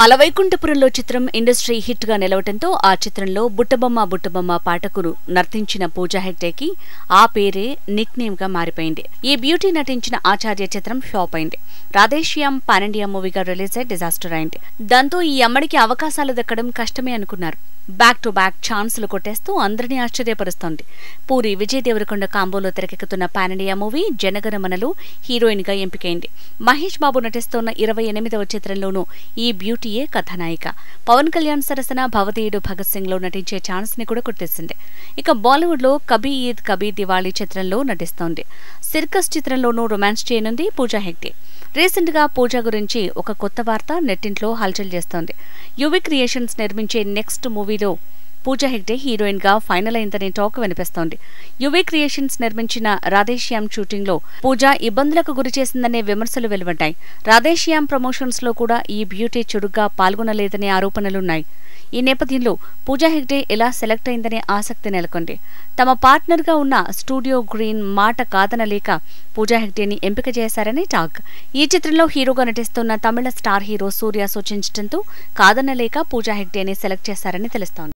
అలవైకుంఠపురంలో చిత్రం industry hit గా నిలవటంతో ఆ చిత్రంలో బుట్టబొమ్మ బుట్టబొమ్మ పాటకు నర్తించిన పూజా హెగ్డేకి ఆ పేరే నిక్ నేమ్ గా మారిపోయింది. ఈ బ్యూటీ నటించిన ఆచార్య చిత్రం ఫ్లాప్ అయింది. రాధేశ్యామ్ పాన్ ఇండియా మూవీగా రిలీజ్ అయి డిజాస్టర్ అయింది. దాంతో ఈ అమ్మడికి అవకాశాలు దక్కడం కష్టమే అనుకున్నారు. బ్యాక్ టు బ్యాక్ ఛాన్సులు కొట్టేస్తూ అందరినీ ఆశ్చర్యపరుస్తోంది. పూరి విజయ్ దేవరకొండ కాంబోలో తెరకెక్కుతున్న పాన్ ఇండియా మూవీ జనగణమనలో హీరోయిన్ గా ఎంపికైంది. మహేష్ బాబు నటిస్తోన్న 28వ చిత్రంలోనూ ఈ బ్యూటీయే కథానాయిక. పవన్ కళ్యాణ్ సరసన భవదీయుడు భగత్ సింగ్ లో నటించే ఛాన్స్ ని కూడా కొట్టేసింది. ఇక బాలీవుడ్ లో కబీ ఈద్ కబీ దివాళీ చిత్రంలో నటిస్తోంది. సిర్కస్ చిత్రంలోనూ రొమాన్స్ చేయనుంది పూజా హెగ్డే. రీసెంట్ గా పూజా గురించి ఒక కొత్త వార్త నెట్టింట్లో హల్చల్ చేస్తోంది. యువి క్రియేషన్స్ నిర్మించే నెక్స్ట్ మూవీలో పూజా హెగ్డే హీరోయిన్ గా ఫైనల్ అయిందనే టాక్ వినిపిస్తోంది. యువి క్రియేషన్స్ నిర్మించిన రాధేశ్యామ్ షూటింగ్ లో పూజా ఇబ్బందులకు గురిచేసిందనే విమర్శలు వెలువడ్డాయి. రాధేశ్యామ్ ప్రమోషన్స్ లో కూడా ఈ బ్యూటీ చురుగ్గా పాల్గొనలేదనే ఆరోపణలున్నాయి. ఈ నేపథ్యంలో పూజా హెగ్డే ఎలా సెలెక్ట్ అయిందనే ఆసక్తి నెలకొంది. తమ పార్ట్నర్ గా ఉన్న స్టూడియో గ్రీన్ మాట కాదనలేక పూజా హెగ్డేని ఎంపిక చేశారని టాక్. ఈ చిత్రంలో హీరోగా నటిస్తున్న తమిళ స్టార్ హీరో సూర్య సూచించడంతో కాదనలేక పూజా హెగ్డేని సెలెక్ట్ చేశారని తెలుస్తోంది.